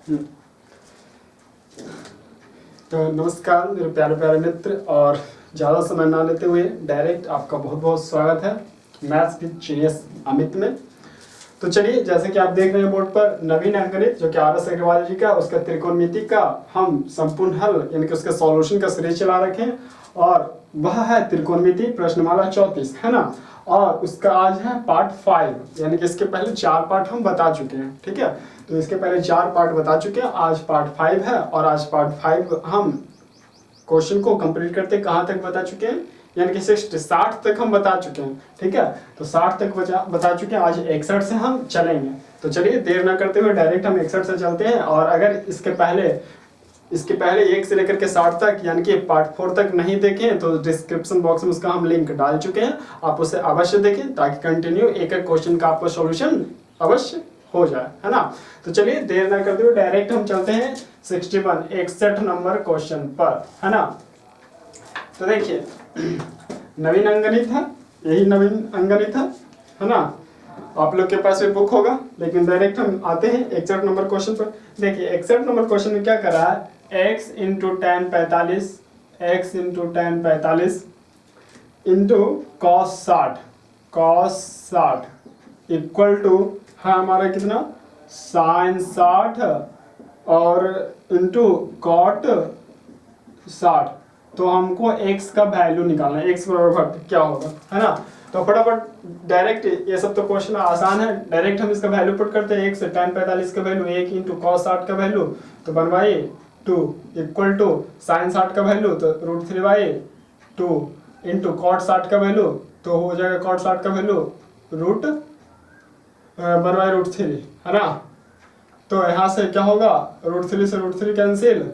तो नमस्कार मेरे प्यारे प्यारे मित्र, और ज़्यादा समय ना लेते हुए डायरेक्ट आपका बहुत बहुत स्वागत है मैथ्स विद जीनियस अमित में। तो चलिए, जैसे कि आप देख रहे हैं बोर्ड पर नवीन अंकगणित जो कि RS अग्रवाल जी का, उसका त्रिकोणमिति का हम संपूर्ण हल यानी कि उसके सॉल्यूशन का सीरीज चला रखे हैं, और वह है त्रिकोणमिति प्रश्नमाला 34, है ना। और उसका आज है पार्ट 5, यानी कि इसके पहले 4 पार्ट हम बता चुके हैं, ठीक है। तो इसके पहले 4 पार्ट बता चुके हैं, आज पार्ट 5 है, और आज पार्ट 5 हम क्वेश्चन को कंप्लीट करते कहाँ तक बता चुके हैं, यानी कि 60 तक हम बता चुके हैं, ठीक है। तो 60 तक बता चुके हैं, आज 61 से हम चलेंगे। तो चलिए देर ना करते हुए डायरेक्ट हम 61 से चलते हैं। और अगर इसके पहले 1 से लेकर के 60 तक यानी कि पार्ट 4 तक नहीं देखें तो डिस्क्रिप्शन बॉक्स में उसका हम लिंक डाल चुके हैं, आप उसे अवश्य देखें ताकि कंटिन्यू एक एक क्वेश्चन का आपको सॉल्यूशन अवश्य हो जाए, है ना। तो चलिए देर ना करते हुए डायरेक्ट हम चलते हैं 61 नंबर क्वेश्चन पर, है ना। तो देखिए नवीन अंकगणित है, यही नवीन अंकगणित है ना। आप लोग के पास भी बुक होगा, लेकिन डायरेक्ट हम आते हैं 61 नंबर क्वेश्चन पर। देखिए 61 नंबर क्वेश्चन में क्या करा है, x × tan 45 into cos 60 equal to है हमारा कितना sin 60 और इंटू cot 60। तो हमको x का वैल्यू निकालना है, x बराबर क्या होगा, है ना। तो फटाफट डायरेक्ट, ये सब तो क्वेश्चन आसान है, डायरेक्ट हम इसका वैल्यू पुट करते हैं। x tan 45 का वैल्यू 1 इंटू cos 60 का वैल्यू तो बनवाइए 2 इक्वल टू sin 60 का वैल्यू तो √3/2 इंटू cot 60 का वैल्यू तो हो जाएगा cot 60 का वैल्यू √3, है ना। तो यहाँ से क्या होगा, √3 से √3 कैंसिल,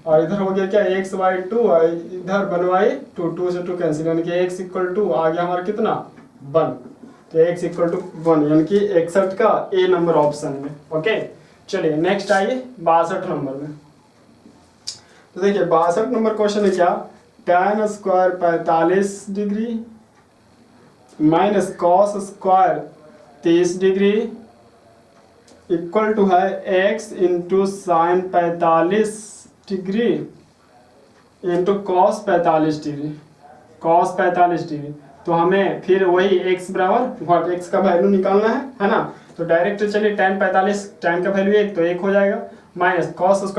और इधर हो गया क्या x/2, इधर बनवाई 2 से 2 कैंसिल, यानी कि x = 2 आ गया हमारा कितना 1। तो x = 1 यानी कि 61 का ए नंबर ऑप्शन में। ओके, चलिए नेक्स्ट आइए 62 नंबर में। तो देखिए 62 नंबर क्वेश्चन है क्या, tan² 45 degree minus cos² 30 degree equal to है x × sin 45 degree into cos 45 degree. तो हमें फिर वही x बराबर x का वैल्यू निकालना है ना। तो डायरेक्ट चलिए tan 45, tan का वैल्यू 1 तो 1 हो जाएगा, माइनस cos²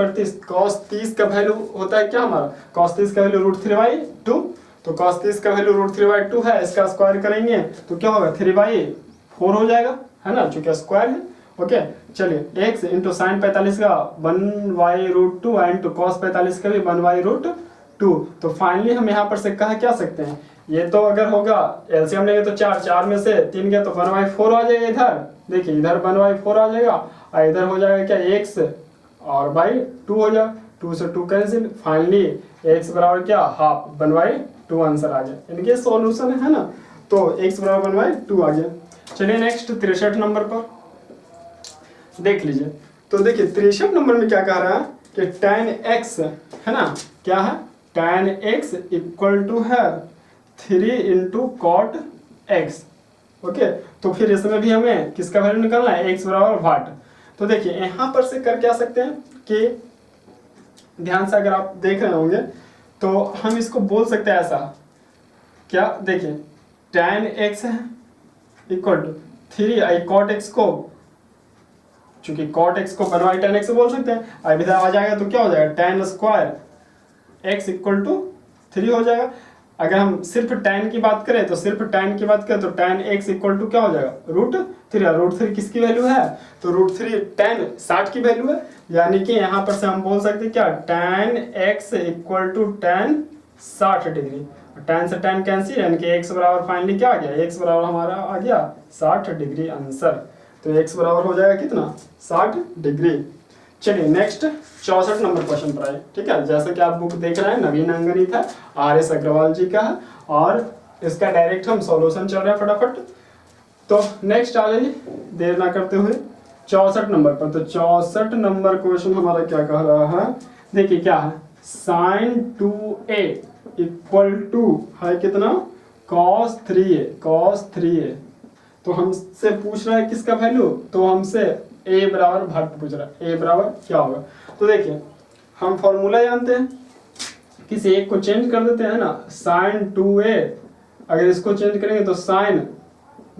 30 का वैल्यू होता है क्या हमारा, cos 30 का वैल्यू √3/2। तो cos 30 का वैल्यू √3/2 है, इसका स्क्वायर करेंगे तो क्या होगा 3/4 हो जाएगा, है ना, चूंकि स्क्वायर है। ओके, चलिए x × sin 45 का 1/√2 इंटू cos 45 का भी 1/√2। तो फाइनली हम यहाँ पर से कह क्या सकते हैं, ये तो अगर होगा एलसीएम लेंगे तो 4 में से 3 गया तो 1/4 आ जाएगा। इधर देखिए इधर 1/4 आ जाएगा, और इधर हो जाएगा क्या x और 2 हो जाएगा, 2 से 2 कैंसिल, फाइनली x बराबर क्या हाफ 1/2 आंसर आ गया, यानी कि सॉल्यूशन है ना। तो x बराबर 1/2 आ गया। चलिए नेक्स्ट 63 नंबर पर देख लीजिए। तो देखिए 63 नंबर में क्या कह रहा है कि tan x है ना, क्या है tan x इक्वल टू है 3 × cot x। ओके, तो फिर इसमें भी हमें किसका वैल्यू निकालना है, x बराबर वाट। तो देखिए यहाँ पर से कर क्या सकते हैं कि ध्यान से अगर आप देख रहे होंगे तो हम इसको बोल सकते हैं ऐसा, क्या देखिए tan x है इक्वल टू 3 cot x को, चूंकि cot x को 1/tan x से बोल सकते हैं, अब इधर आ जाएगा तो क्या हो जाएगा tan² x = 3 हो जाएगा। अगर हम सिर्फ tan की बात करें तो tan x = क्या हो जाएगा √3। किसकी वैल्यू है, तो √3 tan 60 की वैल्यू है, यानी कि यहाँ पर से हम बोल सकते हैं क्या tan x = tan 60 degree. tan से tan कैंसिल, यानी कि x बराबर फाइनली क्या आ गया, x बराबर हमारा आ गया 60 डिग्री आंसर। तो x बराबर हो जाएगा कितना 60 डिग्री। चलिए नेक्स्ट 64 नंबर क्वेश्चन पर आए, ठीक है। जैसे कि आप बुक देख रहे हैं नवीन अंकगणित है, RS अग्रवाल जी का है, और इसका डायरेक्ट हम सॉल्यूशन चल रहा है फटाफट। तो नेक्स्ट आ जाइए देर ना करते हुए 64 नंबर पर। तो 64 नंबर क्वेश्चन हमारा क्या कह रहा है, देखिए क्या है sin 2a इक्वल टू है कितना cos 3a। तो हमसे पूछ रहा है किसका वैल्यू, तो हमसे ए बराबर भट्ट पूछ रहा है, ए बराबर क्या होगा। तो देखिए हम फॉर्मूला जानते हैं, किसी एक को चेंज कर देते हैं ना, साइन 2a, अगर इसको चेंज करेंगे तो साइन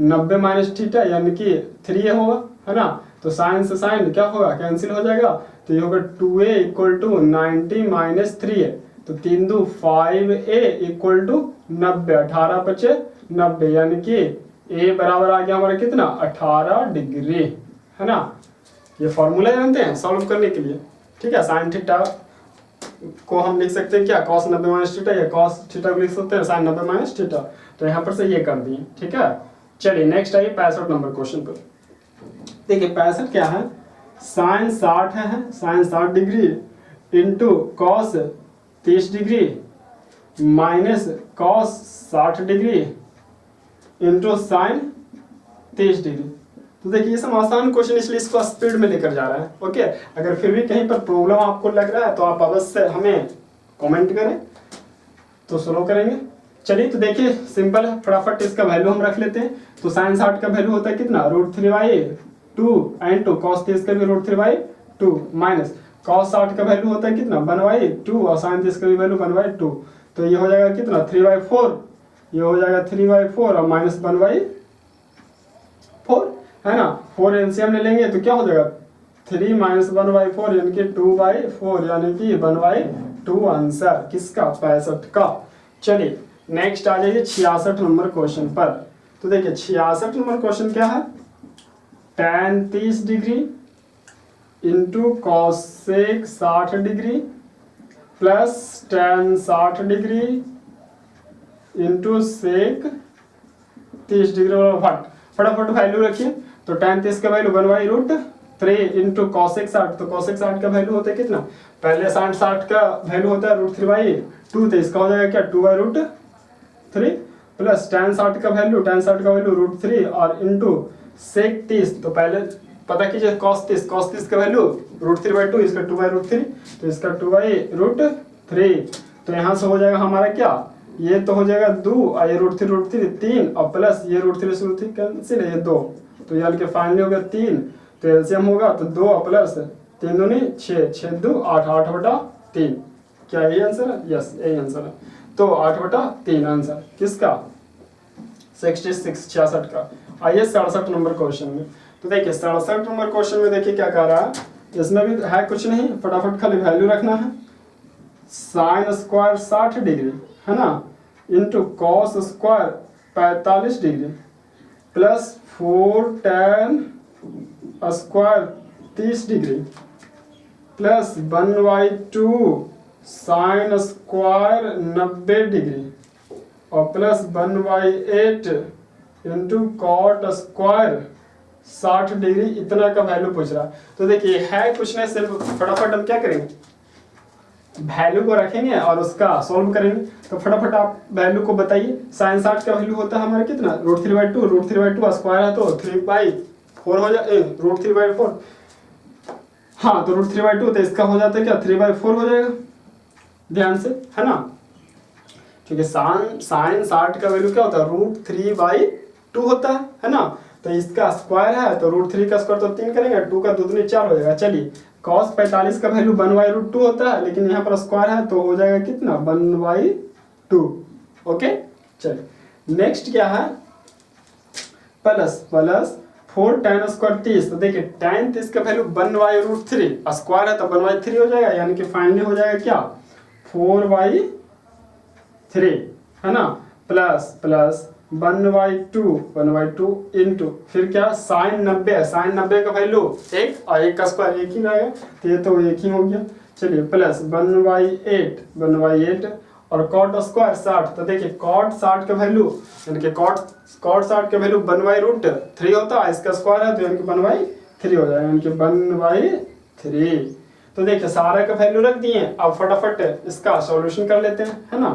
90 माइनस थीटा यानी कि 3a होगा, है ना। तो साइन से साइन क्या होगा, कैंसिल हो जाएगा, तो ये होगा 2a equal to 90 minus 3a, तो 3 2 5a इक्वल टू 90, 18 बचे 90, यानी कि a बराबर आ गया हमारा कितना, 18 डिग्री, है ना। ये फॉर्मूला जानते हैं सॉल्व करने के लिए, ठीक है। साइन थीटा को हम लिख सकते हैं क्या, कॉस 90 माइनस थीटा, या कॉस थीटा को लिख सकते हैं साइन 90 माइनस थीटा, तो यहाँ पर से ये कर दिए, ठीक है। चलिए नेक्स्ट आइए 65 नंबर क्वेश्चन पर। देखिए 65 क्या है, साइन 60 है, sine 60 degree into cos 30 degree minus cos 60 degree into sine 30 degree. तो देखिए ये सब आसान क्वेश्चन, इसलिए इसको स्पीड में लेकर जा रहा है, ओके। अगर फिर भी कहीं पर प्रॉब्लम आपको लग रहा है तो आप अवश्य हमें कमेंट करें, तो स्लो करेंगे। चलिए तो देखिए सिंपल है, फटाफट इसका वैल्यू हम रख लेते हैं। तो साइन 60 का वैल्यू होता है कितना, √3/2 एंड टू कॉस 30 का भी √3/2 माइनस कॉस 60 का वैल्यू होता है कितना 1/2 और साइन 30 का भी वैल्यू 1/2, तो ये हो जाएगा कितना 3/4, ये हो जाएगा 3/4 और माइनस 1/4, है ना। 4 एलसीएम ले लेंगे तो क्या हो जाएगा 3 माइनस 1/4 यानी कि 2/4, यानी कि 1/2 आंसर किसका, 65 का। चलिए नेक्स्ट आ जाइए 66 नंबर क्वेश्चन पर। तो देखिए 66 नंबर क्वेश्चन क्या है, tan 30 degree into cosec 60 degree plus tan 60 degree into sec 30 degree, फटाफट वैल्यू रखिए। तो tan 30 का वैल्यू 1/√3 इंटू कॉसेक 60, तो कॉसेक 60 का वैल्यू होता है कितना, पहले साइन 60 का वैल्यू होता है √3/2, तो इसका हो जाएगा क्या 2/√3 प्लस tan 60 का वैल्यू √3 और इंटू सेक 30, तो पहले पता कीजिए cos 30 का वैल्यू √3/2, इसका 2/√3, तो इसका 2/√3, तो यहाँ से हो जाएगा हमारा क्या, ये तो हो जाएगा 2 और ये √3 3 और प्लस ये √3 कैंसिल है, ये 2, तो ये के फाइनली हो गया 3, तो एलसीएम होगा तो 2 और प्लस 3 दूनी 6, 6 2 8, 8/3, क्या यही आंसर है, यस यही आंसर है। तो 8/3 आंसर किसका 66 का। आइए 67 नंबर क्वेश्चन में। तो देखिए 67 नंबर क्वेश्चन में देखिए क्या कह रहा है, इसमें भी है कुछ नहीं, फटाफट खाली वैल्यू रखना है। साइन स्क्वायर 60 डिग्री, है ना, into cos square 45 degree plus 4 tan square 30 degree plus 1/2 sine square 90 degree और plus 1/8 into cot square 60 degree, इतना का वैल्यू पूछ रहा है। तो देखिए है कुछ नहीं, सिर्फ फटाफट हम क्या करेंगे, वैल्यू को रखेंगे और उसका सॉल्व करेंगे। तो फटाफट आप वैल्यू को बताइए। साइन 60 का वैल्यू होता है हमारा कितना √3/2 स्क्वायर है तो 3/4 हो जाए, √3/4, हाँ तो √3/2, तो इसका हो जाता है क्या 3/4 हो जाएगा, ध्यान से, है ना। क्योंकि साइन 60 का वैल्यू क्या होता है √3/2 होता है ना। तो इसका स्क्वायर है तो √3 का स्क्वायर तो 3 करेंगे, 2 का 2 दूनी 4 हो जाएगा। चलिए cos 45 का वैल्यू 1/√2 होता है, लेकिन यहाँ पर स्क्वायर है तो हो जाएगा कितना 1/2, ओके। चलिए नेक्स्ट क्या है, प्लस 4 tan स्क्वायर 30, तो देखिए tan 30 का वैल्यू 1/√3, स्क्वायर है तो 1/3 हो जाएगा, यानी कि फाइनली हो जाएगा क्या 4/3, है ना, प्लस 1/2 इंटू फिर क्या साइन 90 है, साइन 90 का वैल्यू 1 और 1 का स्क्वायर 1 ही रहेगा, तो ये तो 1 ही हो गया। चलिए प्लस 1/8 और कॉट स्क्वायर 60, तो देखिए कॉट 60 का वैल्यू यानी कि कॉट 60 का वैल्यू 1/√3 होता है, इसका स्क्वायर है तो यानी कि 1/3 हो जाएगा, यानी कि 1/3। तो देखिए सारा का वैल्यू रख दिए, अब फटाफट इसका सॉल्यूशन कर लेते हैं, है ना।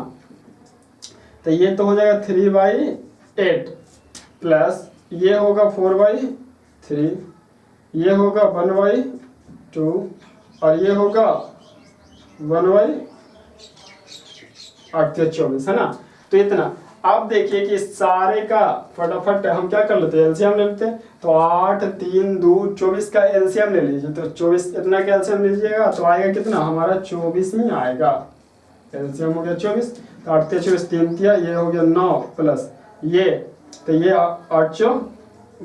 तो ये तो हो जाएगा 3/8 प्लस ये होगा 4/3, ये होगा 1/2 और ये होगा 1/8 24, है ना। तो इतना अब देखिए कि सारे का फटाफट हम क्या कर लेते हैं, एलसीएम ले लेते हैं। तो 8 3 2 24 का एलसीएम ले लीजिए। तो 24 इतना का एलसीएम लीजिएगा तो आएगा कितना, हमारा 24 ही आएगा। एलसीएम हो गया 24, तो 8 24 3 तिया, ये हो गया 9 प्लस ये, तो ये 8 चौ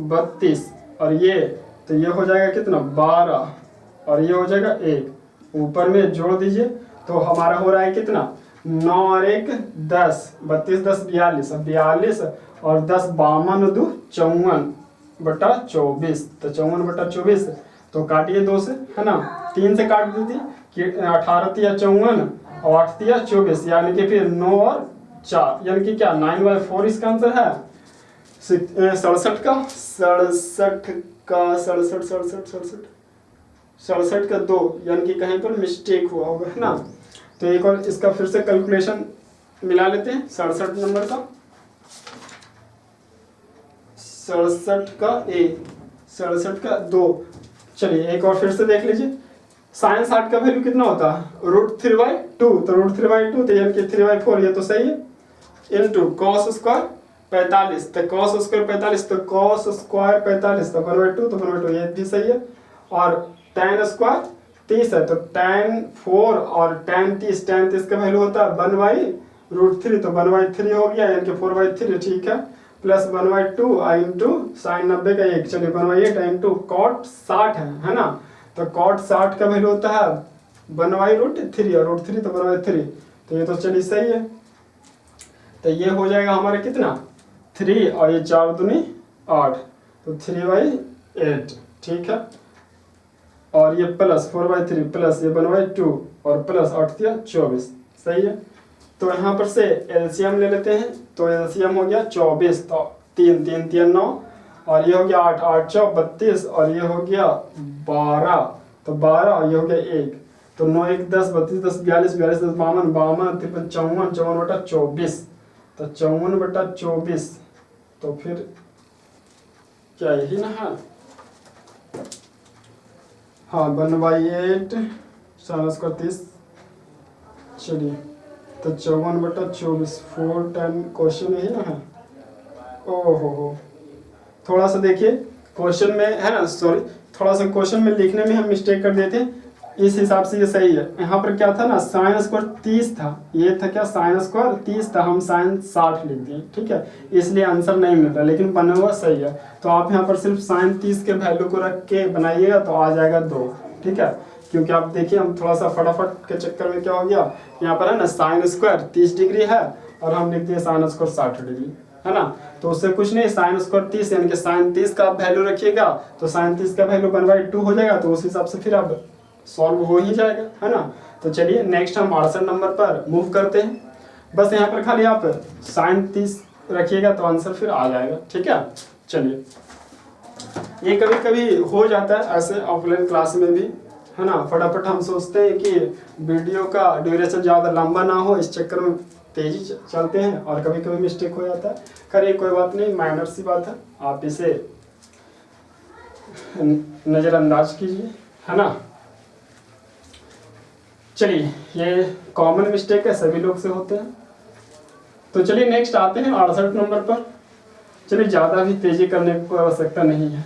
32, और ये तो ये हो जाएगा कितना 12, और ये हो जाएगा 1, ऊपर में जोड़ दीजिए तो हमारा हो रहा है कितना 9 और 1 10, 32 10 42, 42 और 10 52 2 54 बटा 24, तो 54 बटा 24, तो काटिए 2 से, है ना, 3 से काट दीजिए कि 18 तिया 54 और 8 तिया 24, यानी कि फिर 9 और 4, यानी कि क्या 9/4 इसका आंसर है। 67 का 67 का 2, यानी कि कहीं पर मिस्टेक हुआ होगा, है ना। तो एक और इसका फिर से कैलकुलेशन मिला लेते हैं। 67 नंबर का 67 का 1, 67 का 2, चलिए एक और फिर से देख लीजिए। साइन 60 का वैल्यू कितना होता है, √3/2, तो √3/2 तो यानी कि 3/4, ये तो सही है, इनटू cos स्क्वायर 45, तो cos स्क्वायर 45, तो cos स्क्वायर 45 तो 1/2, तो 1/2 ये भी सही है, और tan स्क्वायर 30 है, तो tan 4 और tan 30 का वैल्यू होता है 1/√3, तो 1/3 हो गया, यानी कि 4/3, ठीक है, प्लस 1/2 इंटू साइन 90 का 1, चलिए 1/8 इंटू cot 60 है ना, तो cot 60 का वैल्यू होता है 1/√3, और √3 तो 1/3, तो ये तो चलिए सही है। तो ये हो जाएगा हमारा कितना 3, और ये 4 दूनी 8, तो 3/8, ठीक है, और ये प्लस 4/3 प्लस ये 1/2 और प्लस 8 तिया 24, सही है। तो यहाँ पर से एलसीएम ले लेते हैं, तो एलसीएम हो गया 24, तो 3 3 3 9, और ये हो गया 8 8 4 32, और ये हो गया 12, तो 12, और ये हो गया 1, तो 9 1 10 32 10 42 42 10 52 52 53 54 54 बटा 24, तो 54 बटा 24, तो फिर क्या यही ना है, हाँ 1/8 साइन स्क्वायर 30, चलिए तो 54 बटा 24 4 10, क्वेश्चन यही ना है। ओहो, थोड़ा सा देखिए क्वेश्चन में, है ना, सॉरी, थोड़ा सा क्वेश्चन में लिखने में हम मिस्टेक कर देते हैं, इस हिसाब से ये सही है। यहाँ पर क्या था ना, साइन स्क्वायर 30 था, ये था क्या साइन स्क्वायर 30 था, हम साइन 60 लिख दिए, ठीक है, इसलिए आंसर नहीं मिल रहा, लेकिन बना हुआ सही है। तो आप यहाँ पर सिर्फ साइन 30 के वैल्यू को रख के बनाइएगा तो आ जाएगा 2, ठीक है, क्योंकि आप देखिए हम थोड़ा सा फटाफट के चक्कर में क्या हो गया, यहाँ पर है ना साइन स्क्वायर 30 डिग्री है, और हम लिख दिए साइन स्क्वायर 60 डिग्री, है ना, तो उससे कुछ नहीं, साइन स्क्वायर 30 यानी कि साइन 30 का आप वैल्यू रखिएगा, तो साइन 30 का वैल्यू 1/2 हो जाएगा, तो उस हिसाब से फिर आप सॉल्व हो ही जाएगा, है ना। तो चलिए नेक्स्ट हम 68 नंबर पर मूव करते हैं। बस यहाँ पर खाली आप साइन 30 रखिएगा तो आंसर फिर आ जाएगा, ठीक है। चलिए, ये कभी कभी हो जाता है ऐसे ऑफलाइन क्लास में भी, है ना, फटाफट हम सोचते हैं कि वीडियो का ड्यूरेशन ज़्यादा लंबा ना हो, इस चक्कर में तेजी चलते हैं और कभी कभी मिस्टेक हो जाता है। खैर कोई बात नहीं, माइनर सी बात है, आप इसे नज़रअंदाज कीजिए, है ना। चलिए, ये कॉमन मिस्टेक है, सभी लोग से होते हैं। तो चलिए नेक्स्ट आते हैं 68 नंबर पर। चलिए ज़्यादा भी तेजी करने की कोई आवश्यकता नहीं है।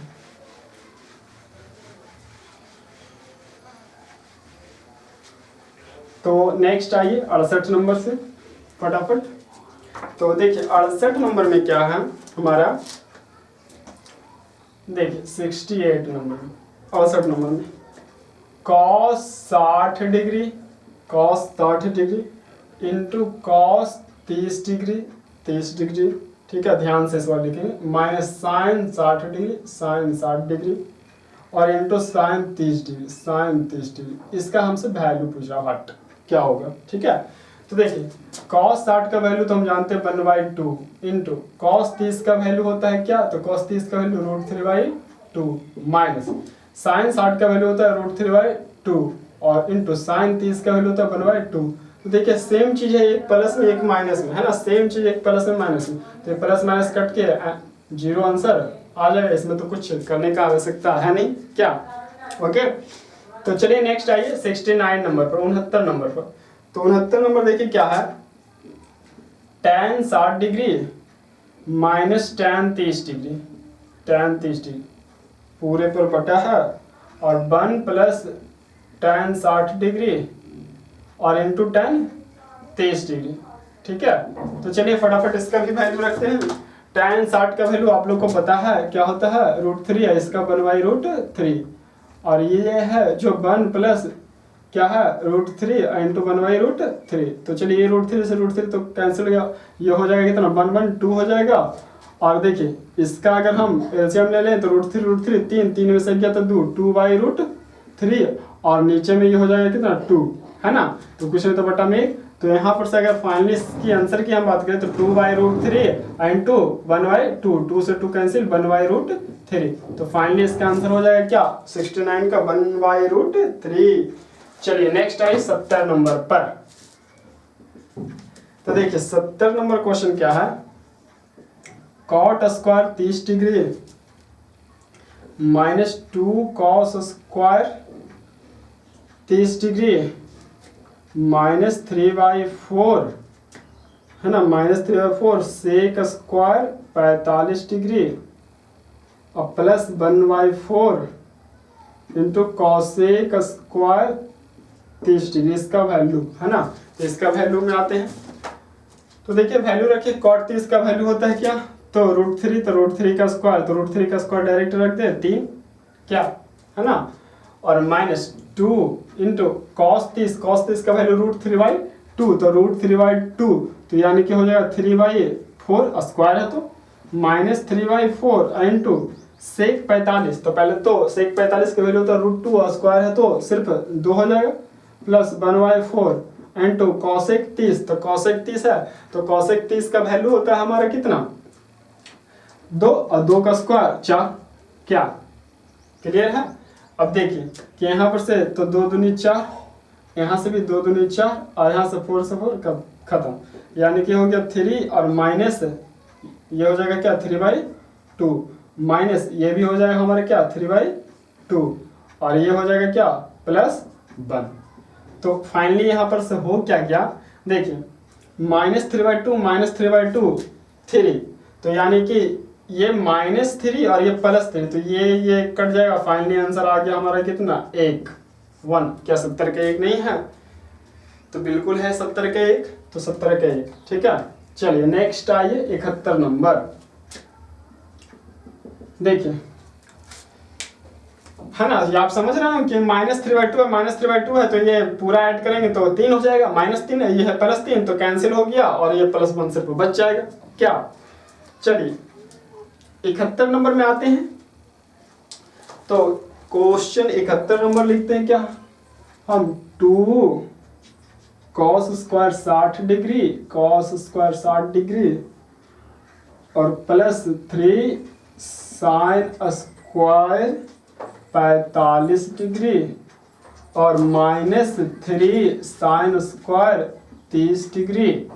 तो नेक्स्ट आइए 68 नंबर से फटाफट। तो देखिए 68 नंबर में क्या है हमारा, देखिए 68 नंबर में, 68 नंबर में cos 60 degree into cos 30 degree, ठीक है, ध्यान से इस बार लिखेंगे, minus sine 60 degree sine 60 degree और इंटू साइन 30 डिग्री, इसका हमसे वैल्यू पूछ रहा हट क्या होगा, ठीक है। तो देखिए cos 60 का वैल्यू तो हम जानते हैं 1/2 इंटू cos 30 का वैल्यू होता है क्या, तो cos 30 का वैल्यू √3/2 माइनस साइन 60 का वैल्यू होता है √3/2 और इंटू साइन 30 का वैल्यू होता है 1/2। तो देखिए सेम चीज है, एक प्लस में एक माइनस में, है ना, सेम चीज एक प्लस में माइनस में, तो प्लस माइनस कट के 0 आंसर आ जाएगा, इसमें तो कुछ करने का आवश्यकता है नहीं क्या, ओके। तो चलिए नेक्स्ट आइए 69 नंबर पर, 69 नंबर पर। तो 69 नंबर देखिए क्या है, tan 60 degree minus tan 30 degree, tan 30 degree पूरे पर बटा है, और 1 प्लस tan 60 डिग्री और इंटू tan 30 डिग्री। ठीक है, तो चलिए फटाफट इसका भी वैल्यू रखते हैं। tan 60 का वैल्यू आप लोग को पता है क्या होता है, √3 है, इसका 1/√3, और ये है जो 1 प्लस क्या है √3 इंटू 1/√3। तो चलिए ये √3 से √3 तो कैंसिल हो गया, ये हो जाएगा कितना 1 1 2 हो जाएगा। और देखिए इसका अगर हम एलसीएम ले लें तो √3 3 में से गया तो 2/√3, और नीचे में ये हो जाएगा कितना 2, है ना, तो कुछ नहीं तो बटा में 1। तो यहाँ पर से अगर फाइनली इसकी आंसर की हम बात करें तो 2/√3 इंटू 1/2, 2 से 2 कैंसिल 1/√3, तो फाइनली इसका आंसर हो जाएगा क्या 69 का 1/√3। चलिए नेक्स्ट आई 70 नंबर पर। तो देखिए 70 नंबर क्वेश्चन क्या है, cot square 30 degree minus 2 cos square 30 degree minus 3/4, है ना, माइनस 3/4 सेक स्क्वायर 45 डिग्री और plus 1/4 into cosec square 30 degree, इसका वैल्यू, है ना। तो इसका वैल्यू में आते हैं, तो देखिए वैल्यू रखिए, cot 30 का वैल्यू होता है क्या, तो √3, तो √3 का स्क्वायर, तो √3 का स्क्वायर डायरेक्ट रख दे 3 क्या, है ना, और माइनस 2 इंटू cos 30 का वैल्यू √3/2, तो √3/2 तो यानी कि हो जाएगा 3/4 स्क्वायर है तो माइनस 3/4 इंटू सेक 45, तो पहले तो सेक 45 का वैल्यू होता है √2 स्क्वायर है तो सिर्फ 2 हो जाएगा, प्लस 1/4 इंटू कॉसेक 30, तो कॉसेक 30 है तो कॉसेक 30 का वैल्यू होता है हमारा कितना 2, और 2 का स्क्वायर 4, क्या क्लियर है। अब देखिए कि यहाँ पर से तो 2 दूनी 4, यहाँ से भी 2 दूनी 4, और यहाँ से 4 से 4 कब खत्म, यानी कि हो गया 3 और माइनस ये हो जाएगा क्या 3/2, माइनस ये भी हो जाएगा हमारा क्या 3/2, और ये हो जाएगा क्या प्लस 1। तो फाइनली यहाँ पर से हो क्या गया, देखिए -3/2 -3/2 3, तो यानी कि ये -3 और ये +3, तो ये कट जाएगा, फाइनली आंसर आ गया हमारा कितना 1 क्या 70 का 1 नहीं है, तो बिल्कुल है 70 का 1, तो 70 का 1, ठीक है। चलिए नेक्स्ट आइए 71 नंबर। देखिए है ना, ये आप समझ रहे हो कि -3/2 है तो ये पूरा ऐड करेंगे तो 3 हो जाएगा, -3 है, ये है +3 तो कैंसिल हो गया, और ये +1 सिर्फ बच जाएगा क्या। चलिए 71 नंबर में आते हैं, तो क्वेश्चन 71 नंबर लिखते हैं क्या हम, 2 cos स्क्वायर 60 डिग्री और प्लस 3 sin स्क्वायर 45 डिग्री और -3 sin square 30 degree,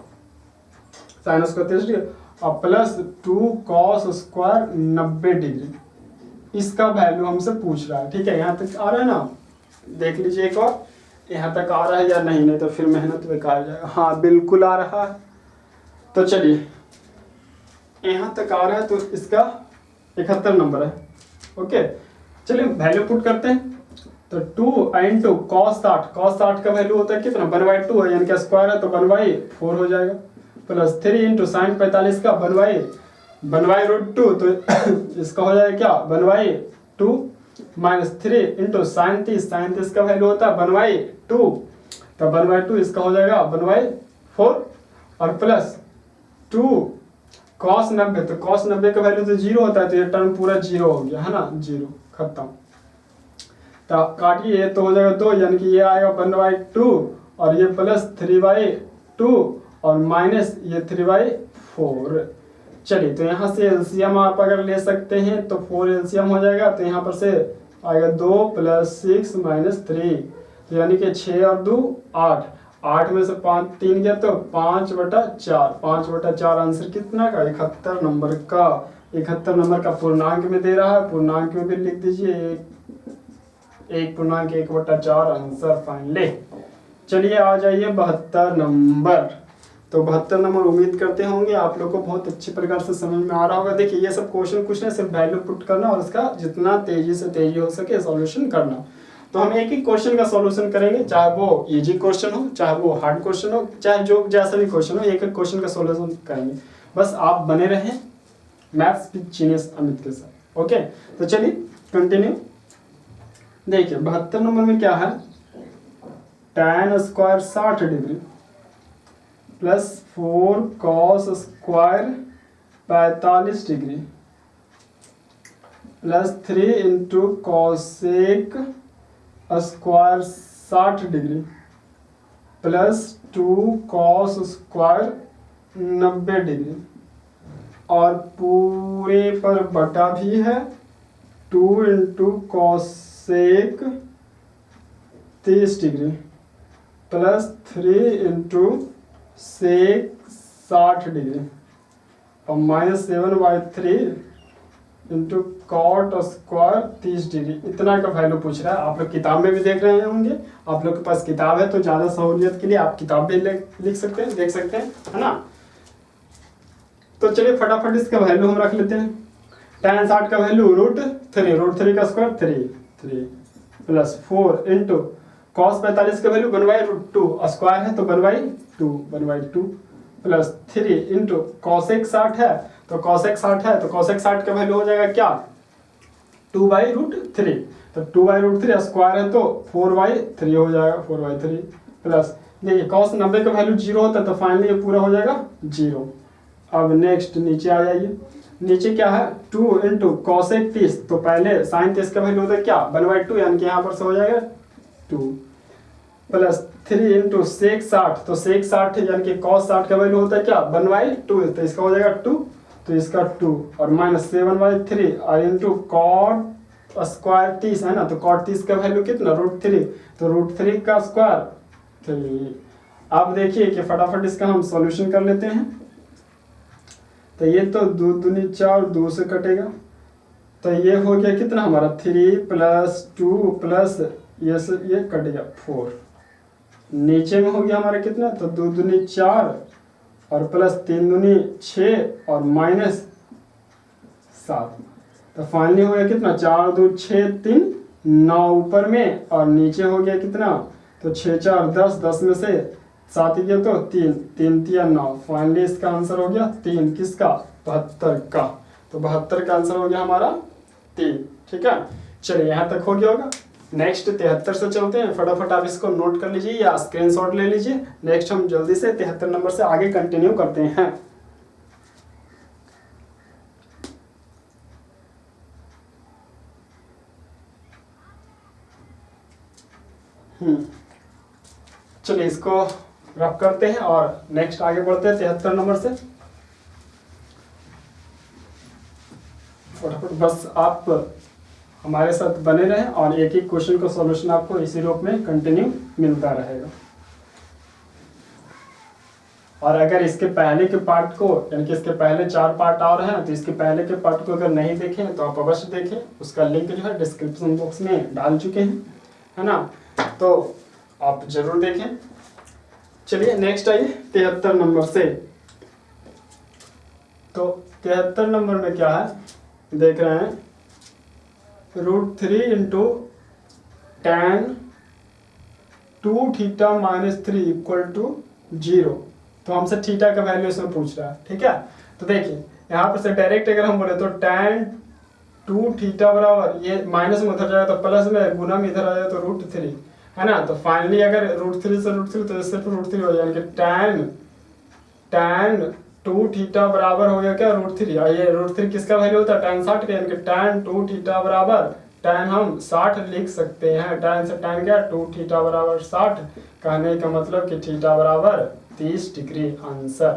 sin square 30 degree और प्लस 2 cos स्क्वायर 90 डिग्री, इसका वैल्यू हमसे पूछ रहा है। ठीक है, यहाँ तक आ रहा है ना, देख लीजिए एक बार यहाँ तक आ रहा है या नहीं, नहीं तो फिर मेहनत बेकार जाएगा। हाँ बिल्कुल आ रहा है, तो चलिए यहाँ तक आ रहा है, तो इसका 71 नंबर है। ओके चलिए वैल्यू पुट करते हैं, तो 2 इंटू cos 60 का वैल्यू होता है कितना 1/2 है, यानी कि स्क्वायर है तो 1/4 हो जाएगा, प्लस 3 इंटू साइन 45 का 1/√2, तो इसका हो जाएगा क्या 1/2 माइनस 3 इंटू साइन 30 का वैल्यू होता है 1/2, तो 1/2 इसका हो जाएगा 1/4 और प्लस 2 cos 90, तो cos 90 का वैल्यू तो 0 होता है, तो ये टर्म पूरा 0 हो गया, है ना, 0 खत्म। तो काटिए, ये तो हो जाएगा 2, यानी कि ये आएगा 1/2 और ये प्लस 3/2 और माइनस ये 3/4। चलिए तो यहाँ से एलसीएम आप अगर ले सकते हैं तो 4 एलसीएम हो जाएगा, तो यहाँ पर से आएगा 2 + 6 - 3, तो यानी कि 6 और 2 8, 8 में से 5 3 गया तो 5/4 आंसर कितना का 71 नंबर का। 71 नंबर का पूर्णांक में दे रहा है, पूर्णांक में भी लिख दीजिए 1.1/4 आंसर फाइनली। चलिए आ जाइए 72 नंबर। तो 72 नंबर उम्मीद करते होंगे आप लोग को बहुत अच्छी प्रकार से समझ में आ रहा होगा। देखिए ये सब क्वेश्चन कुछ नहीं, सिर्फ वैल्यू पुट करना और उसका जितना तेजी से तेजी हो सके सॉल्यूशन करना। तो हम एक ही क्वेश्चन का सॉल्यूशन करेंगे, चाहे वो इजी क्वेश्चन हो, चाहे वो हार्ड क्वेश्चन हो, चाहे जो जैसा भी क्वेश्चन हो, एक एक क्वेश्चन का सॉल्यूशन करेंगे। बस आप बने रहें मैथ्स विद जीनियस अमित के साथ। ओके, तो चलिए कंटिन्यू। देखिए 72 नंबर में क्या है, tan square 60 degree plus 4 cos square 45 degree plus 3 into cosec square 60 degree plus 2 cos square 90 degree और पूरे पर बटा भी है 2 into cosec 30 degree plus 3 into sec 60 degree और -7/3 इंटू कॉट स्क्वायर 30 डिग्री। इतना का वैल्यू पूछ रहा है। आप लोग किताब में भी देख रहे होंगे, आप लोग के पास किताब है तो ज़्यादा सहूलियत के लिए आप किताब भी लिख सकते हैं, देख सकते हैं, है ना। तो चलिए फटाफट इसका वैल्यू हम रख लेते हैं। tan 60 का वैल्यू √3 का स्क्वायर 3 प्लस 4 इंटू cos 45 का वैल्यू 1/√2 स्क्वायर है तो 1/2 प्लस 3 इंटू cosec 60 है तो cosec 60 का वैल्यू हो जाएगा क्या 2/√3 तो 2/√3 स्क्वायर है तो 4/3 हो जाएगा 4/3 प्लस देखिए cos 90 का वैल्यू 0 होता है तो फाइनली ये पूरा हो जाएगा 0। अब नेक्स्ट नीचे आ जाइए, नीचे क्या है 2 इंटू cosec 30 तो पहले sin 30 का वैल्यू होता है क्या 1/2 यानी कि यहाँ पर से हो जाएगा 2 प्लस 3 इंटू सेक 60 तो सेक 60 यानी कि cos 60 का वैल्यू होता है क्या 1/2 तो इसका हो जाएगा 2 तो इसका 2 और -7/3 और इंटू कॉट स्क्वायर 30 है ना तो कॉट 30 का वैल्यू कितना √3 तो √3 का स्क्वायर 3। अब देखिए कि फटाफट इसका हम सॉल्यूशन कर लेते हैं। तो ये तो 2 दूनी 4 2 से कटेगा तो ये हो गया कितना हमारा 3 प्लस 2 प्लस ये कट गया 4। नीचे में हो गया हमारा कितना तो 2 दूनी 4 और प्लस 3 दूनी 6 और -7 तो फाइनली हो गया कितना 4 2 6 3 9 ऊपर में और नीचे हो गया कितना तो 6 4 10 में से 7 गया तो 3 3 3 9 फाइनली इसका आंसर हो गया 3 किसका 72 का। तो 72 का आंसर हो गया हमारा 3। ठीक है, चलिए यहाँ तक हो गया होगा। नेक्स्ट 73 से चलते हैं। फटाफट आप इसको नोट कर लीजिए या स्क्रीनशॉट ले लीजिए। नेक्स्ट हम जल्दी से 73 नंबर से आगे कंटिन्यू करते हैं। चलिए इसको रफ करते हैं और नेक्स्ट आगे बढ़ते हैं 73 नंबर से। फटाफट बस आप हमारे साथ बने रहें और एक एक क्वेश्चन का सॉल्यूशन आपको इसी रूप में कंटिन्यू मिलता रहेगा। और अगर इसके पहले के पार्ट को यानी कि इसके पहले 4 पार्ट और हैं तो इसके पहले के पार्ट को अगर नहीं देखें तो आप अवश्य देखें, उसका लिंक जो है डिस्क्रिप्शन बॉक्स में डाल चुके हैं, है ना, तो आप जरूर देखें। चलिए नेक्स्ट आइए 73 नंबर से। तो 73 नंबर में क्या है देख रहे हैं √3 इंटू tan 2θ - 3 = 0। तो हमसे थीटा का वैल्यू इसमें पूछ रहा है। ठीक है, तो देखिए यहाँ पर से डायरेक्ट अगर हम बोले तो tan 2θ बराबर ये माइनस में उधर जाएगा तो प्लस में गुना में इधर आ जाए तो √3 है ना। तो फाइनली अगर √3 से √3 तो सिर्फ √3 हो जाएगा कि tan 2θ बराबर हो गया क्या √3। और ये √3 किसका वैल्यू होता है tan 60 का यानी कि tan 2θ बराबर tan हम 60 लिख सकते हैं। tan से tan क्या 2θ बराबर 60 कहने का मतलब कि थीटा बराबर 30 डिग्री आंसर।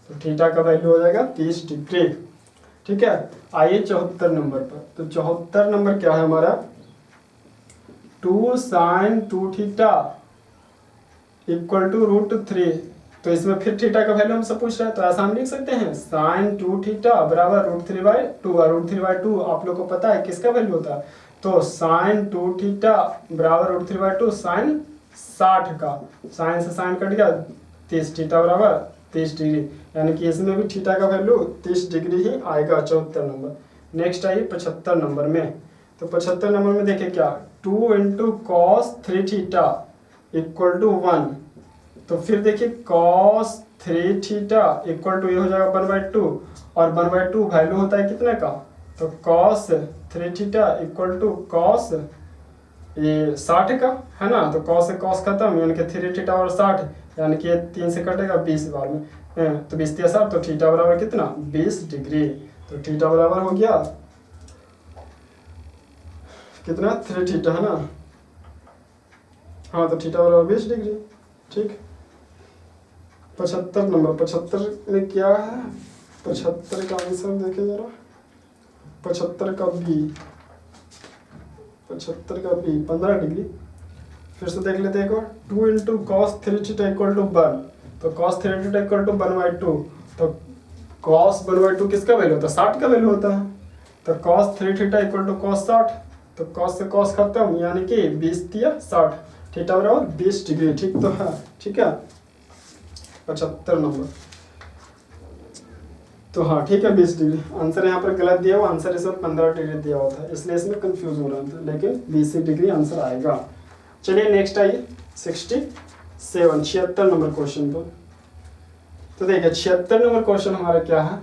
तो थीटा का वैल्यू हो जाएगा 30 डिग्री। ठीक है, आइए 74 नंबर पर। तो 74 नंबर क्या है हमारा 2 sin 2θ = √3। तो इसमें फिर थीटा का वैल्यू हमसे पूछ रहा है तो ऐसा हम लिख सकते हैं sin 2θ बराबर √3/2 और √3/2 आप लोग को पता है किसका वैल्यू होता है तो sin 2θ बराबर √3/2 sin 60 का, sin से sin कट गया 30 थीटा बराबर 30 डिग्री, यानी कि इसमें भी थीटा का वैल्यू 30 डिग्री ही आएगा 74 नंबर। नेक्स्ट आइए 75 नंबर में। तो 75 नंबर में देखिए क्या, 2 into cos 3 theta equal to 1। तो फिर देखिए कॉस 3 थीटा इक्वल टू ये हो जाएगा 1/2, और 1/2 वैल्यू होता है कितने का, तो cos 3 theta equal to cos ये 60 का, है ना। तो कॉस से कॉस खत्म, यानी कि 3 थीटा और 60, यानी कि ये 3 से कटेगा 20 बार में, तो 20 3 60, तो थीटा बराबर कितना 20 डिग्री। तो थीटा बराबर हो गया कितना 3 थीटा, है ना। हाँ तो थीटा बराबर 20 डिग्री। ठीक, 75 नंबर, 75 में क्या है, 75 का आंसर देखे जरा, 75 का बी, 75 का बी 15 डिग्री। फिर से देख लेते हैं एक और, 2 into cos 3 theta equal to 1। तो कॉस 3 थीटा इक्वल टू 1/2, तो कॉस 1/2 किसका वैल्यू होता है, 60 का वैल्यू होता है। तो cos 3 theta equal to cos 60, तो कॉस से कॉस खत्म, यानी कि 20 या 60, थीटा बराबर 20 डिग्री। ठीक तो है, ठीक है 75 नंबर। तो हाँ ठीक है 20 डिग्री। आंसर यहाँ पर गलत दिया हुआ, आंसर इसमें 15 डिग्री दिया हुआ था, इसलिए इसमें कंफ्यूज हो रहा था, लेकिन 20 डिग्री आंसर आएगा। चलिए नेक्स्ट आइए 76 नंबर क्वेश्चन पर। तो देखिए 76 नंबर क्वेश्चन हमारा क्या है,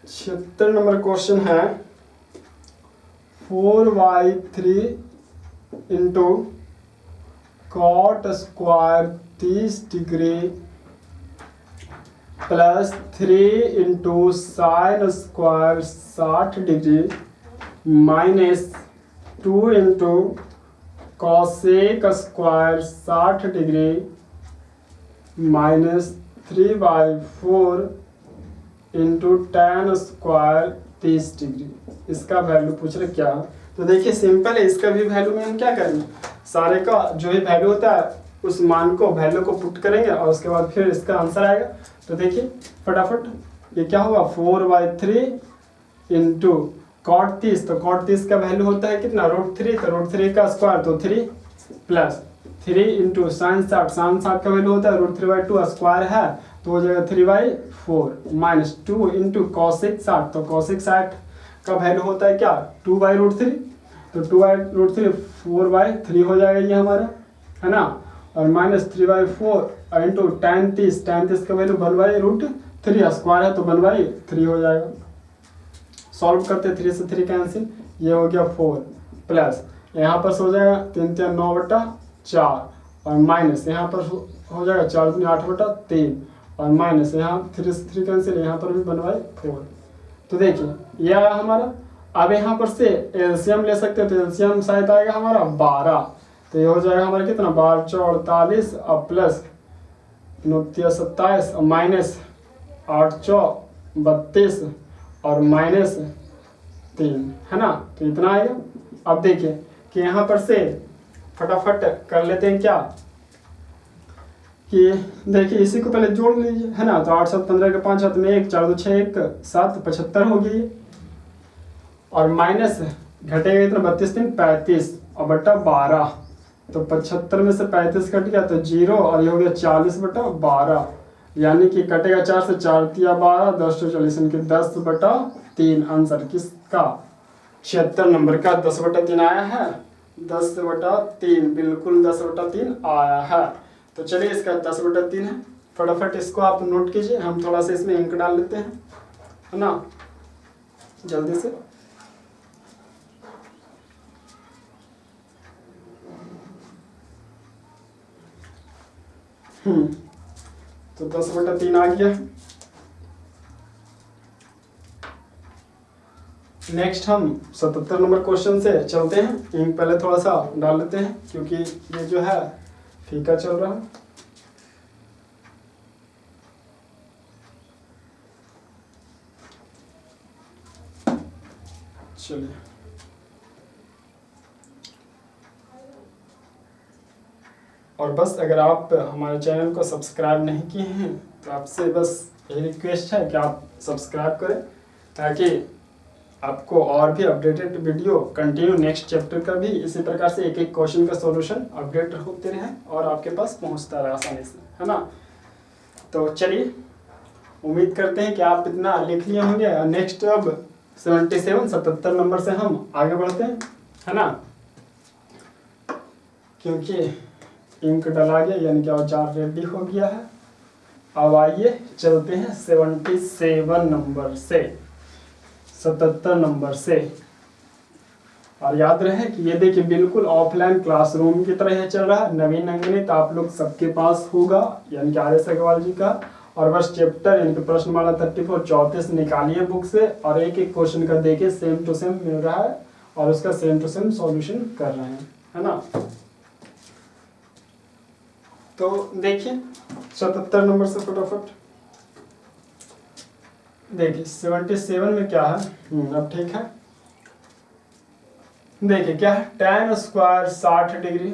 76 नंबर क्वेश्चन है 4/3 into cot square 30 degree plus 3 into sine square 60 degree minus 2 into cosec square 60 degree minus 3/4 into tan square 30 degree. इसका वैल्यू पूछ रहे क्या। तो देखिए सिंपल है, इसका भी वैल्यू में हम क्या करेंगे, सारे का जो भी वैल्यू होता है उस मान को वैल्यू को पुट करेंगे और उसके बाद फिर इसका आंसर आएगा। तो देखिए फटाफट ये क्या होगा 4/3 इंटू कॉट 30, तो कॉट 30 का वैल्यू होता है कितना √3, तो √3 का स्क्वायर तो 3 प्लस 3 इंटू साइन 60 का वैल्यू होता है √3/2 स्क्वायर है तो हो जाएगा 3/4 माइनस 2 इंटू कॉसेक 60, तो कॉसेक 60 का वैल्यू होता है क्या 2/√3, तो 2/√3 4/3 हो जाएगा ये हमारा, है ना, और माइनस 3/4 इंटू tan 30 का वैल्यू 1/√3 स्क्वायर है तो 1/3 हो जाएगा। सॉल्व करते 3 से 3 कैंसिल, ये हो गया 4 प्लस यहाँ पर हो जाएगा 3 3 9/4 और माइनस यहाँ पर हो जाएगा 4 3 8/3 और माइनस यहाँ 3 से 3 कैंसिल, यहाँ पर भी 1/4। तो देखिए ये आया हमारा। अब यहाँ पर से एलसीएम ले सकते हैं, तो एलसीएम शायद आएगा हमारा 12, तो ये हो जाएगा हमारा कितना 12 4 48 और प्लस 9 3 27 और माइनस 8 4 32 और माइनस 3, है ना, तो इतना आएगा। अब देखिए कि यहाँ पर से फटाफट कर लेते हैं क्या कि देखिए इसी को पहले जोड़ लीजिए, है ना, तो 8 7 15 के 5 हाथ में 1 4 2 6 1 7 75 हो गई, और माइनस घटेगा इतना 32 3 35 और बट्टा 12, तो 75 में से 35 कट गया तो 0 और ये हो गया 40/12, यानी कि कटेगा 4 से 4 3 12 10 to 40 इनके 10/3। आंसर किसका 76 नंबर का 10/3 आया है, 10/3 बिल्कुल 10/3 आया है। तो चलिए इसका 10/3 है, फटाफट इसको आप नोट कीजिए, हम थोड़ा सा इसमें इंक डाल लेते हैं, है ना, जल्दी से। तो 10/3 आ गया। नेक्स्ट हम 77 नंबर क्वेश्चन से चलते हैं, इंक पहले थोड़ा सा डाल लेते हैं क्योंकि ये जो है फीका चल रहा है। चलिए और बस अगर आप हमारे चैनल को सब्सक्राइब नहीं किए हैं तो आपसे बस यही रिक्वेस्ट है कि आप सब्सक्राइब करें ताकि आपको और भी updated video continue next chapter का भी इसी प्रकार से एक एक क्वेश्चन का सॉल्यूशन अपडेट होते रहे और आपके पास पहुंचता रहे आसानी से, है ना। तो चलिए उम्मीद करते हैं कि आप इतना लिख लिए होंगे। नेक्स्ट अब 77 नंबर से हम आगे बढ़ते हैं, है ना, क्योंकि इंक डला गया यानी कि औजार रेडी हो गया है। अब आइए चलते हैं 77 नंबर से 77 नंबर से। और याद रहे कि ये देखिए बिल्कुल ऑफलाइन क्लासरूम की तरह चल रहा है। नवीन अंगणित आप लोग सबके पास होगा यानी कि आर.एस. अग्रवाल जी का, और बस चैप्टर यानी कि प्रश्नमाला 34 34 निकालिए बुक से और एक एक क्वेश्चन का देखिए सेम टू सेम मिल रहा है और उसका सेम टू सेम सॉल्यूशन कर रहे हैं, है ना। तो देखिए 77 नंबर से फटाफट देखिए 77 में क्या है। अब ठीक है, देखिए क्या है, tan square 60 degree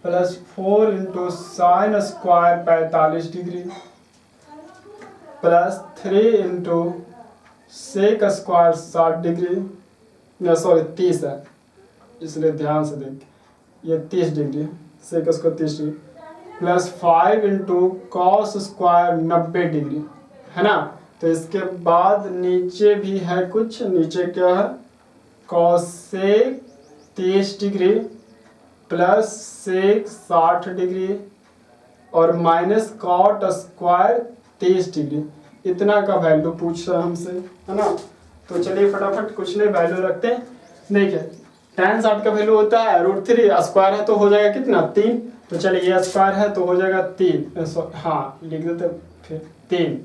plus 4 into sine square 45 degree plus 3 into sec square 60 degree, sorry 30 है इसलिए ध्यान से देखिए, ये 30 degree, sec square 30 degree plus 5 into cos square 90 degree, है ना। तो इसके बाद नीचे भी है कुछ, नीचे क्या है, cosec 30 degree plus sec 60 degree और माइनस कॉट स्क्वायर 30 डिग्री। इतना का वैल्यू पूछ रहा है हमसे, है ना। तो चलिए फटाफट कुछ नहीं वैल्यू रखते हैं। देखिए tan 60 का वैल्यू होता है √3, स्क्वायर है तो हो जाएगा कितना 3, तो चलिए ये स्क्वायर है तो हो जाएगा 3, हाँ लिख देते फिर 3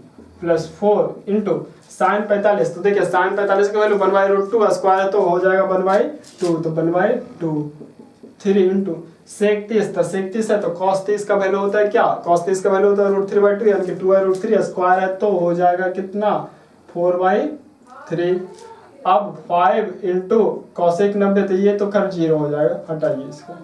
प्लस 4 इंटू साइन 45, तो देखिए साइन 45 का वैल्यू 1/√2, स्क्वायर है तो हो जाएगा 1/2, तो 1/2 3 इंटू सेक 30, तो सेक 30 है तो कॉस 30 का वैल्यू होता है क्या, कॉस 30 का वैल्यू होता है √3/2 यानी कि 2/√3, स्क्वायर है तो हो जाएगा कितना 4/3। अब 5 इंटू कॉसेक 90, तो ये तो कर 0 हो जाएगा, हटाइए इसको।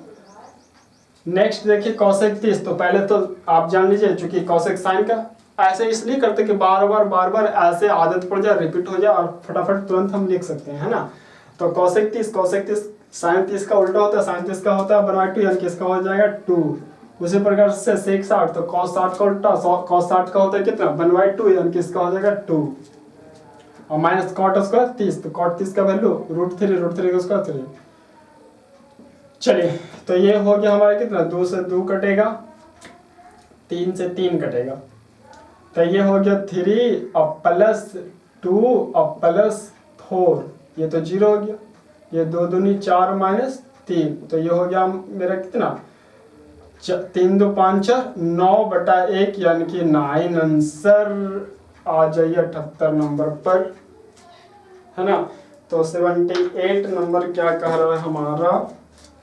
नेक्स्ट देखिए कॉसेक 30, तो पहले तो आप जान लीजिए चूंकि कॉसेक साइन का ऐसे इसलिए करते कि बार बार ऐसे आदत पड़ जाए, रिपीट हो जाए और फटाफट तुरंत हम लिख सकते हैं, है ना। तो कॉसेक 30 साइन 30 का उल्टा होता है, साइन 30 का होता है 1/2 यानी कि इसका हो जाएगा 2। उसी प्रकार से सेक 60, तो कॉस 60 का उल्टा कॉस 60 का होता है कितना 1/2 यानी कि इसका हो जाएगा 2 और माइनस कॉट स्क्वायर 30, तो कॉट 30 का वैल्यू √3 का स्क्वायर 3। चलिए तो ये हो गया हमारा कितना, 2 से 2 कटेगा, 3 से 3 कटेगा, तो ये हो गया 3 और प्लस 2 और प्लस 4, ये तो 0 हो गया, ये 2 दूनी 4 माइनस 3, तो ये हो गया मेरा कितना 3 2 5 4 9/1 यानी कि 9 आंसर आ जाइए 78 नंबर पर, है ना। तो 78 नंबर क्या कह रहा है हमारा,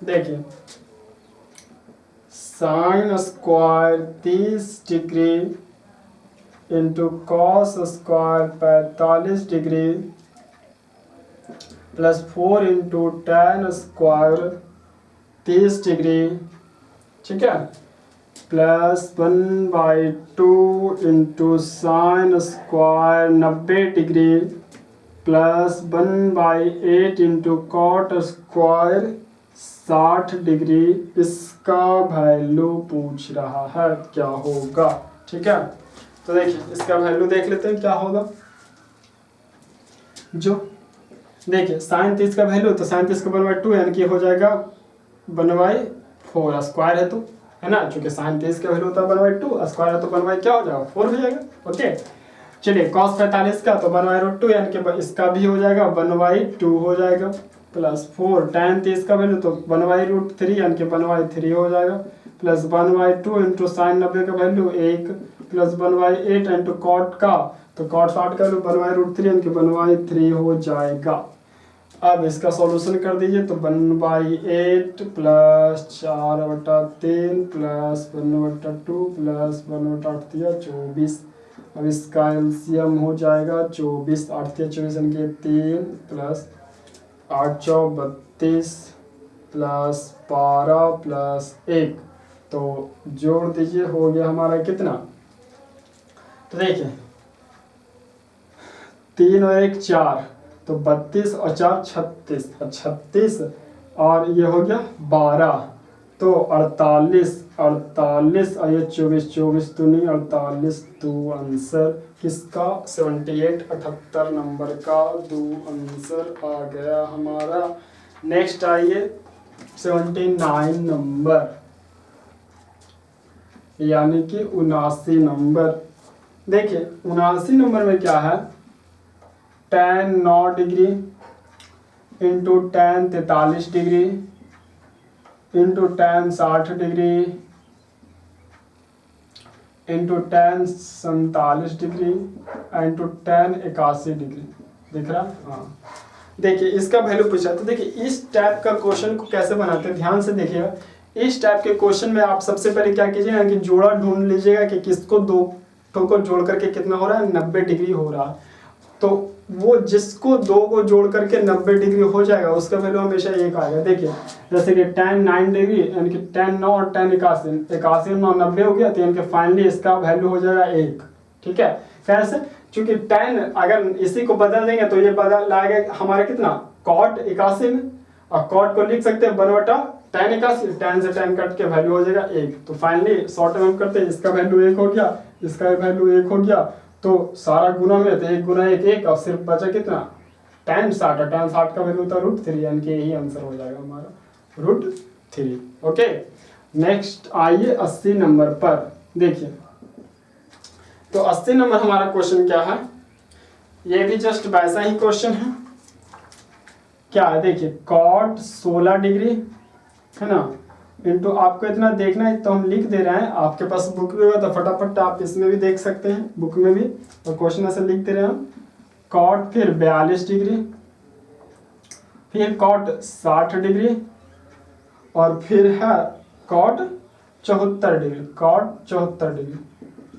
देखिए sine square 30 degree into cos square 45 degree plus 4 into tan square 30 degree, ठीक है, plus 1/2 into sine square 90 degree plus 1/8 into cot square 60 degree. इसका वैल्यू पूछ रहा है क्या होगा, ठीक है। तो देखिए इसका वैल्यू देख लेते हैं क्या होगा। जो देखिए साइन 30 का वैल्यू, तो साइन 30 का 1/2 यानी कि हो जाएगा 1/4, स्क्वायर है तो, है ना, चूंकि साइन 30 का वैल्यू होता है 1/2, स्क्वायर है तो 1/ क्या हो जाएगा 4 हो जाएगा, ओके। चलिए cos 45 का तो 1/√2 यानी कि इसका भी हो जाएगा 1/2 हो जाएगा, प्लस 4 tan 30 का वैल्यू तो 1/√3 यानी कि 1/3 हो जाएगा, प्लस 1/2 इंटू साइन 90 का वैल्यू 1 प्लस 1/8 इंटू कॉट का, तो कॉट 60 का वैल्यू 1/√3 यानी कि 1/3 हो जाएगा। अब इसका सॉल्यूशन कर दीजिए, तो 1/8 प्लस 4/3 प्लस 1/2 प्लस 1/8 दिया 24। अब इसका एलसीएम हो जाएगा 24, 8 या 24 यानी कि 3 प्लस 8 चौ 32 प्लस 12 प्लस 1, तो जोड़ दीजिए हो गया हमारा कितना, तो देखिए 3 और 1 4, तो 32 और 4 36, और 36 और ये हो गया 12, तो 48, 48 और ये 24, 24 तो नहीं 48, तो आंसर किसका 78 78 नंबर का दो आंसर आ गया हमारा। नेक्स्ट आइए 79 नंबर, यानी कि 79 नंबर। देखिए 79 नंबर में क्या है, tan 9 degree into tan 43 degree into tan 60 degree into tan 47 degree into tan 81 degree. दिख रहा? हाँ, देखिए इसका वैल्यू पूछा। तो देखिए इस टाइप का क्वेश्चन को कैसे बनाते हैं, ध्यान से देखिएगा। इस टाइप के क्वेश्चन में आप सबसे पहले क्या कीजिएगा कि जोड़ा ढूंढ लीजिएगा कि किसको दो को जोड़ करके कितना हो रहा है, 90 डिग्री हो रहा है। तो वो जिसको दो को जोड़ करके 90 डिग्री हो जाएगा उसका वैल्यू हमेशा एक आएगा। देखिए जैसे कि tan 9 डिग्री यानी कि tan 9 और tan 81, 81 9 90 हो गया, तो यानी कि फाइनली इसका वैल्यू हो जाएगा 1। ठीक है, कैसे? क्योंकि tan अगर इसी को बदल देंगे तो ये बदल आएगा हमारा कितना, cot 81 में, और cot को लिख सकते हैं 1/tan 81, tan से tan कट के वैल्यू हो जाएगा 1। तो फाइनली शॉर्ट में करते हैं, इसका वैल्यू 1 हो गया, इसका वैल्यू 1 हो गया, तो सारा गुना में तो 1 गुना 1 1, और सिर्फ बचा कितना tan 60, और tan 60 का वैल्यू था √3, यानी कि यही आंसर हो जाएगा हमारा √3। ओके, नेक्स्ट आइए 80 नंबर पर। देखिए तो 80 नंबर हमारा क्वेश्चन क्या है, ये भी जस्ट वैसा ही क्वेश्चन है। क्या है देखिए, cot 16 डिग्री है ना, इंटू आपको इतना देखना है तो हम लिख दे रहे हैं, आपके पास बुक भी होगा तो फटाफट आप इसमें भी देख सकते हैं, बुक में भी, और क्वेश्चन ऐसे लिख दे रहे हैं हम। cot फिर 42 डिग्री, फिर cot 60 डिग्री, और फिर है cot 74 डिग्री, cot 74 डिग्री।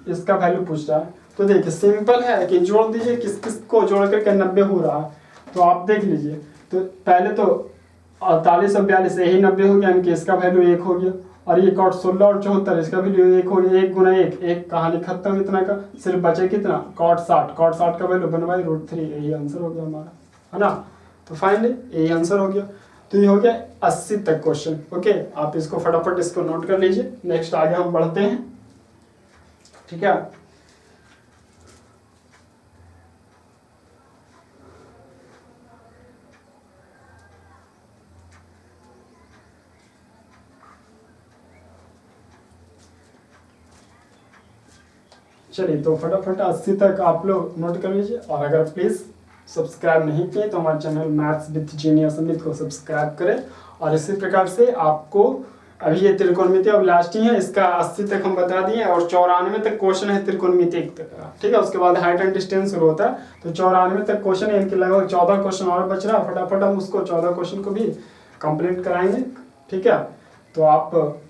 इसका वैल्यू पूछ रहा है। तो देखिए सिंपल है कि जोड़ दीजिए, किस किस को जोड़ करके 90 हो रहा है, तो आप देख लीजिए। तो पहले तो 48 और 42 यही 90 हो गया, यानी कि इसका वैल्यू 1 हो गया, और ये cot 16 और 74 इसका वैल्यू 1 हो गया, 1 गुना 1 1, कहानी खत्म इतना का। सिर्फ बचे कितना, cot 60 का वैल्यू 1/√3, यही आंसर हो गया हमारा, है ना। तो फाइनली यही आंसर हो गया। तो ये हो गया 80 तक क्वेश्चन। ओके, आप इसको फटाफट इसको नोट कर लीजिए। नेक्स्ट आगे हम बढ़ते हैं, ठीक है। चलिए तो फटाफट 80 तक आप लोग नोट कर लीजिए, और अगर प्लीज़ सब्सक्राइब नहीं किए तो हमारे channel maths with genius Amit को सब्सक्राइब करें। और इसी प्रकार से आपको अभी ये त्रिकोणमिति अब लास्ट ही है, इसका 80 तक हम बता दिए, और 94 तक क्वेश्चन है त्रिकोणमिति तक का, ठीक है। उसके बाद हाइट एंड डिस्टेंस शुरू होता है, तो 94 तक क्वेश्चन है, इनके लगभग 14 क्वेश्चन और बच रहा है। फटाफट हम उसको 14 क्वेश्चन को भी कंप्लीट कराएंगे, ठीक है। तो आप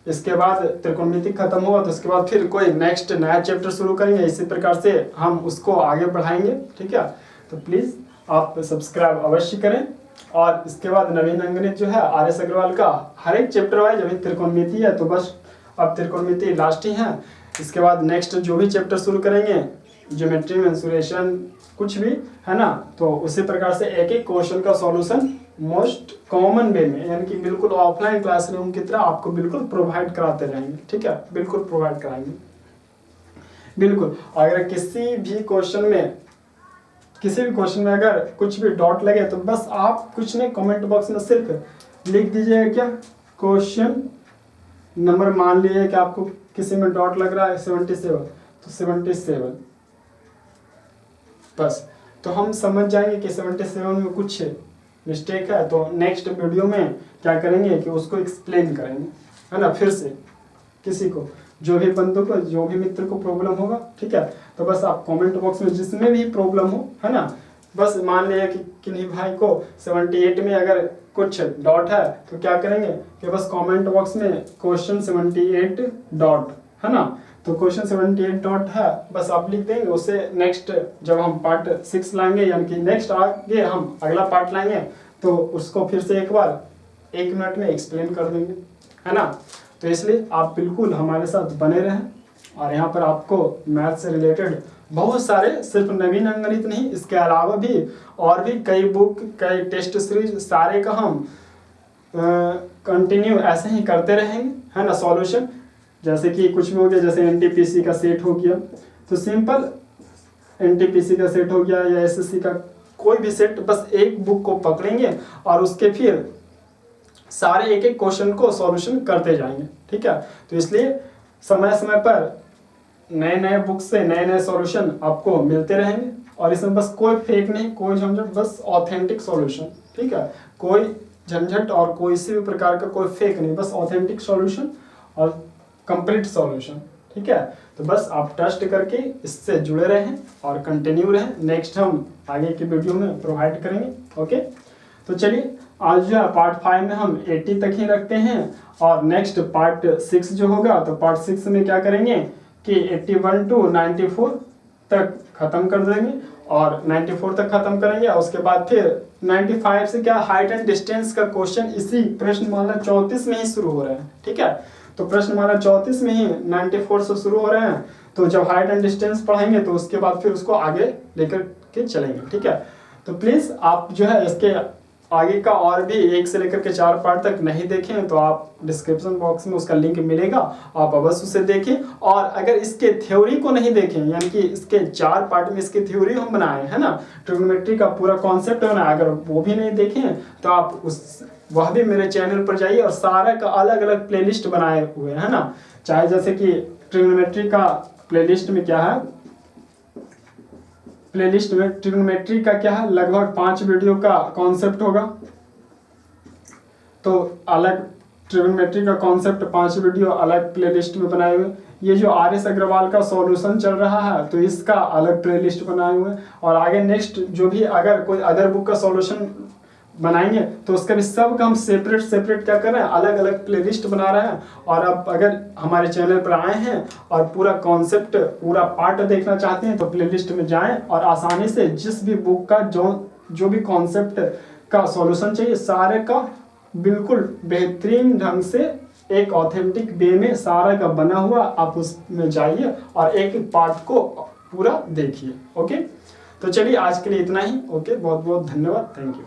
इसके बाद त्रिकोणमिति खत्म हुआ तो उसके बाद फिर कोई नेक्स्ट नया चैप्टर शुरू करेंगे, इसी प्रकार से हम उसको आगे बढ़ाएंगे, ठीक है। तो प्लीज़ आप सब्सक्राइब अवश्य करें। और इसके बाद नवीन अंगणित जो है RS अग्रवाल का हर एक चैप्टर वाइज, अभी त्रिकोणमिति है तो बस अब त्रिकोणमिति लास्ट ही है। इसके बाद नेक्स्ट जो भी चैप्टर शुरू करेंगे, ज्योमेट्री, मेंसुरेशन, कुछ भी, है ना, तो उसी प्रकार से एक एक क्वेश्चन का सॉल्यूशन मोस्ट कॉमन वे में, यानी कि बिल्कुल ऑफलाइन क्लासरूम की तरह आपको बिल्कुल प्रोवाइड कराते रहेंगे, ठीक है। बिल्कुल प्रोवाइड कराएंगे, बिल्कुल। अगर किसी भी क्वेश्चन में अगर कुछ भी डॉट लगे तो बस आप कुछ नहीं, कमेंट बॉक्स में सिर्फ लिख दीजिएगा क्या क्वेश्चन नंबर, मान लीजिए कि आपको किसी में डॉट लग रहा है 77, तो 77 बस, तो हम समझ जाएंगे कि 77 में कुछ मिस्टेक है। तो नेक्स्ट वीडियो में क्या करेंगे कि उसको एक्सप्लेन करेंगे, है ना, फिर से किसी को, जो भी बंदों को, जो भी मित्र को प्रॉब्लम होगा, ठीक है। तो बस आप कमेंट बॉक्स में जिसमें भी प्रॉब्लम हो, है ना, बस मान लिया कि किन्हीं भाई को 78 में अगर कुछ डॉट है तो क्या करेंगे कि बस कमेंट बॉक्स में क्वेश्चन 78 डॉट, है ना, तो क्वेश्चन 78 डॉट है, बस आप लिख देंगे। उससे नेक्स्ट जब हम पार्ट 6 लाएंगे, यानी कि नेक्स्ट आगे हम अगला पार्ट लाएंगे, तो उसको फिर से एक बार 1 मिनट में एक्सप्लेन कर देंगे, है ना। तो इसलिए आप बिल्कुल हमारे साथ बने रहें, और यहाँ पर आपको मैथ से रिलेटेड बहुत सारे, सिर्फ नवीन अंकगणित नहीं, इसके अलावा भी और भी कई बुक, कई टेस्ट सीरीज, सारे का हम कंटिन्यू ऐसे ही करते रहेंगे, है ना, सॉल्यूशन। जैसे कि कुछ भी हो गया, जैसे एनटीपीसी का सेट हो गया, तो सिंपल एनटीपीसी का सेट हो गया या एसएससी का कोई भी सेट, बस एक बुक को पकड़ेंगे और उसके फिर सारे एक एक क्वेश्चन को सॉल्यूशन करते जाएंगे, ठीक है। तो इसलिए समय समय पर नए नए बुक से नए नए सॉल्यूशन आपको मिलते रहेंगे, और इसमें बस कोई फेक नहीं, कोई झंझट, बस ऑथेंटिक सॉल्यूशन, ठीक है। कोई झंझट और कोई किसी भी प्रकार का कोई फेक नहीं, बस ऑथेंटिक सॉल्यूशन और कंप्लीट सॉल्यूशन, ठीक है। तो बस आप ट्रस्ट करके इससे जुड़े रहें और कंटिन्यू रहें, नेक्स्ट हम आगे की वीडियो में प्रोवाइड करेंगे, ओके। तो चलिए आज जो है पार्ट 5 में हम 80 तक ही रखते हैं, और नेक्स्ट पार्ट 6 जो होगा, तो पार्ट 6 में क्या करेंगे कि 81 to 94 तक खत्म कर देंगे, और 94 तक खत्म करेंगे, और उसके बाद फिर 95 से क्या हाइट एंड डिस्टेंस का क्वेश्चन इसी प्रश्नमाला 34 में ही शुरू हो रहे हैं, ठीक है। तो प्रश्नमाला 34 में ही 94 से शुरू हो रहे हैं, तो जब हाइट एंड डिस्टेंस पढ़ेंगे तो उसके बाद फिर उसको आगे लेकर के चलेंगे, ठीक है। तो प्लीज़ आप जो है इसके आगे का और भी 1 से लेकर के 4 पार्ट तक नहीं देखें तो आप डिस्क्रिप्शन बॉक्स में उसका लिंक मिलेगा, आप अवश्य उसे देखें। और अगर इसके थ्योरी को नहीं देखें, यानी कि इसके 4 पार्ट में इसकी थ्योरी हम बनाए हैं ना, ट्रिग्नोमेट्री का पूरा कॉन्सेप्ट है ना, अगर वो भी नहीं देखें तो आप वह भी मेरे चैनल पर जाइए, और सारा का अलग अलग प्लेलिस्ट बनाए हुए हैं ना। चाहे जैसे कि ट्रिग्नोमेट्री का प्लेलिस्ट में क्या है, प्लेलिस्ट में ट्रिग्नोमेट्री का क्या है, लगभग 5 वीडियो का कॉन्सेप्ट होगा, तो अलग ट्रिग्नोमेट्री का कॉन्सेप्ट 5 वीडियो अलग प्लेलिस्ट में बनाए हुए। ये जो RS अग्रवाल का सॉल्यूशन चल रहा है, तो इसका अलग प्लेलिस्ट बनाए हुए, और आगे नेक्स्ट जो भी अगर कोई अदर बुक का सॉल्यूशन बनाएंगे तो उसका भी सब का हम सेपरेट क्या कर रहे हैं, अलग अलग प्लेलिस्ट बना रहे हैं। और आप अगर हमारे चैनल पर आए हैं और पूरा कॉन्सेप्ट, पूरा पार्ट देखना चाहते हैं, तो प्लेलिस्ट में जाएं और आसानी से जिस भी बुक का जो भी कॉन्सेप्ट का सॉल्यूशन चाहिए, सारे का बिल्कुल बेहतरीन ढंग से एक ऑथेंटिक वे में सारा का बना हुआ, आप उसमें जाइए और एक एक पार्ट को पूरा देखिए, ओके। तो चलिए आज के लिए इतना ही, ओके। बहुत बहुत धन्यवाद, थैंक यू।